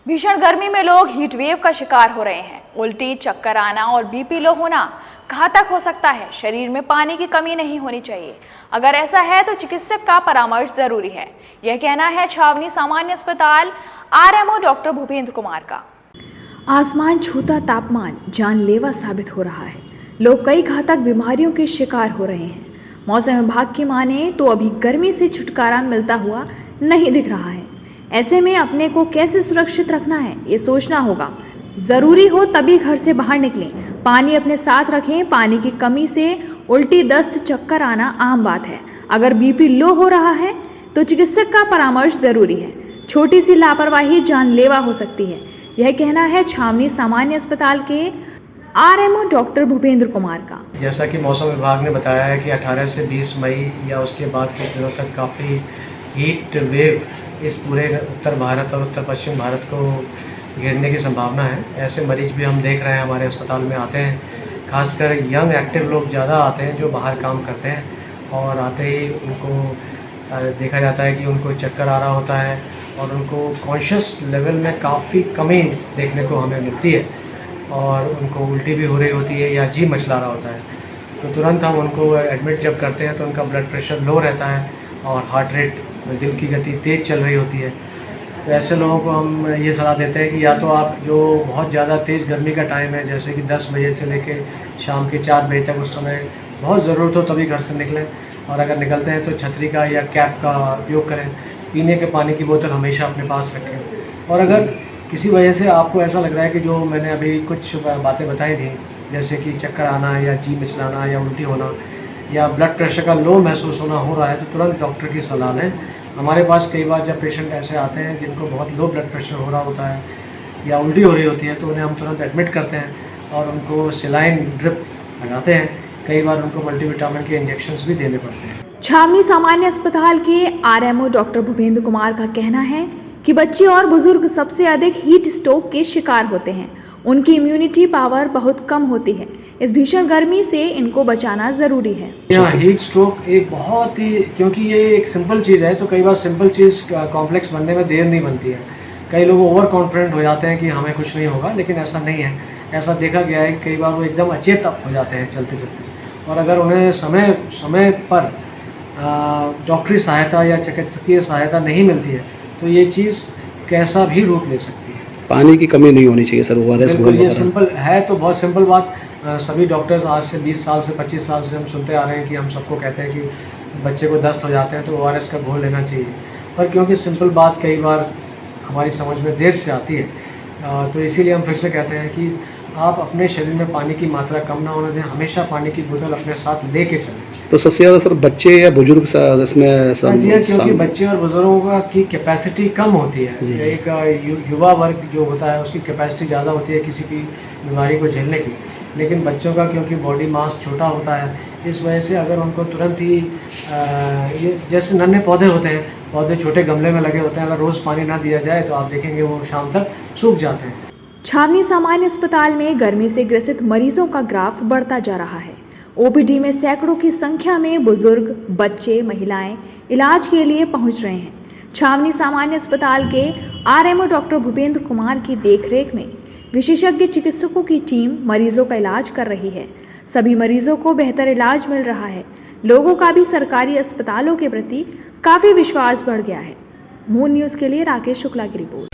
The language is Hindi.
भीषण गर्मी में लोग हीट वेव का शिकार हो रहे हैं। उल्टी, चक्कर आना और बीपी लो होना घातक हो सकता है। शरीर में पानी की कमी नहीं होनी चाहिए। अगर ऐसा है तो चिकित्सक का परामर्श जरूरी है। यह कहना है छावनी सामान्य अस्पताल आरएमओ डॉक्टर भूपेंद्र कुमार का। आसमान छूता तापमान जानलेवा साबित हो रहा है। लोग कई घातक बीमारियों के शिकार हो रहे हैं। मौसम विभाग की माने तो अभी गर्मी से छुटकारा मिलता हुआ नहीं दिख रहा है। ऐसे में अपने को कैसे सुरक्षित रखना है, ये सोचना होगा। जरूरी हो तभी घर से बाहर निकलें। पानी अपने साथ रखें। पानी की कमी से उल्टी, दस्त, चक्कर आना आम बात है। अगर बीपी लो हो रहा है तो चिकित्सक का परामर्श जरूरी है। छोटी सी लापरवाही जानलेवा हो सकती है। यह कहना है छावनी सामान्य अस्पताल के आरएमओ डॉक्टर भूपेंद्र कुमार का। जैसा कि मौसम विभाग ने बताया है कि 18 से 20 मई या उसके बाद कुछ दिनों तक काफ़ी हीट वेव इस पूरे उत्तर भारत और उत्तर पश्चिम भारत को घेरने की संभावना है। ऐसे मरीज भी हम देख रहे हैं हमारे अस्पताल में आते हैं। खासकर यंग एक्टिव लोग ज़्यादा आते हैं जो बाहर काम करते हैं, और आते ही उनको देखा जाता है कि उनको चक्कर आ रहा होता है और उनको कॉन्शियस लेवल में काफ़ी कमी देखने को हमें मिलती है, और उनको उल्टी भी हो रही होती है या जी मचला रहा होता है। तो तुरंत हम उनको एडमिट जब करते हैं तो उनका ब्लड प्रेशर लो रहता है और हार्ट रेट, दिल की गति तेज़ चल रही होती है। तो ऐसे लोगों को हम ये सलाह देते हैं कि या तो आप, जो बहुत ज़्यादा तेज़ गर्मी का टाइम है, जैसे कि 10 बजे से लेके शाम के 4 बजे तक, उस समय बहुत ज़रूरत हो तभी घर से निकलें, और अगर निकलते हैं तो छतरी का या कैप का उपयोग करें। पीने के पानी की बोतल हमेशा अपने पास रखें। और अगर किसी वजह से आपको ऐसा लग रहा है कि जो मैंने अभी कुछ बातें बताई थी, जैसे कि चक्कर आना या जी मिचलाना या उल्टी होना या ब्लड प्रेशर का लो महसूस होना हो रहा है, तो तुरंत डॉक्टर की सलाह लें। हमारे पास कई बार जब पेशेंट ऐसे आते हैं जिनको बहुत लो ब्लड प्रेशर हो रहा होता है या उल्टी हो रही होती है, तो उन्हें हम तुरंत एडमिट करते हैं और उनको सेलाइन ड्रिप लगाते हैं। कई बार उनको मल्टीविटामिन के इंजेक्शंस भी देने पड़ते हैं। छावनी सामान्य अस्पताल के आरएमओ डॉक्टर भूपेंद्र कुमार का कहना है कि बच्चे और बुजुर्ग सबसे अधिक हीट स्ट्रोक के शिकार होते हैं। उनकी इम्यूनिटी पावर बहुत कम होती है। इस भीषण गर्मी से इनको बचाना जरूरी है। यहाँ हीट स्ट्रोक एक बहुत ही, क्योंकि ये एक सिंपल चीज़ है, तो कई बार सिंपल चीज़ कॉम्प्लेक्स बनने में देर नहीं बनती है। कई लोग ओवर कॉन्फिडेंट हो जाते हैं कि हमें कुछ नहीं होगा, लेकिन ऐसा नहीं है। ऐसा देखा गया है कि कई बार वो एकदम अचेत हो जाते हैं चलते चलते, और अगर उन्हें समय पर डॉक्टरी सहायता या चिकित्सकीय सहायता नहीं मिलती है तो ये चीज़ कैसा भी रूप ले सकती है। पानी की कमी नहीं होनी चाहिए सर। बिल्कुल, ये सिंपल है, तो बहुत सिंपल बात। सभी डॉक्टर्स आज से 20 साल से 25 साल से हम सुनते आ रहे हैं कि हम सबको कहते हैं कि बच्चे को दस्त हो जाते हैं तो ORS का घोल लेना चाहिए, पर क्योंकि सिंपल बात कई बार हमारी समझ में देर से आती है, तो इसीलिए हम फिर से कहते हैं कि आप अपने शरीर में पानी की मात्रा कम ना होने दें। हमेशा पानी की बोतल अपने साथ लेके चलें। तो सबसे ज़्यादा सर बच्चे या बुजुर्ग इसमें जी हाँ, क्योंकि बच्चे और बुजुर्गों की कैपेसिटी कम होती है। एक युवा वर्ग जो होता है उसकी कैपेसिटी ज़्यादा होती है किसी भी बीमारी को झेलने की, लेकिन बच्चों का क्योंकि बॉडी मास छोटा होता है, इस वजह से अगर उनको तुरंत ही ये जैसे नन्हे पौधे होते हैं, पौधे छोटे गमले में लगे होते हैं, अगर रोज़ पानी ना दिया जाए तो आप देखेंगे वो शाम तक सूख जाते हैं। छावनी सामान्य अस्पताल में गर्मी से ग्रसित मरीजों का ग्राफ बढ़ता जा रहा है। ओपीडी में सैकड़ों की संख्या में बुजुर्ग, बच्चे, महिलाएं इलाज के लिए पहुंच रहे हैं। छावनी सामान्य अस्पताल के आरएमओ डॉक्टर भूपेंद्र कुमार की देखरेख में विशेषज्ञ चिकित्सकों की टीम मरीजों का इलाज कर रही है। सभी मरीजों को बेहतर इलाज मिल रहा है। लोगों का भी सरकारी अस्पतालों के प्रति काफी विश्वास बढ़ गया है। मून न्यूज़ के लिए राकेश शुक्ला की रिपोर्ट।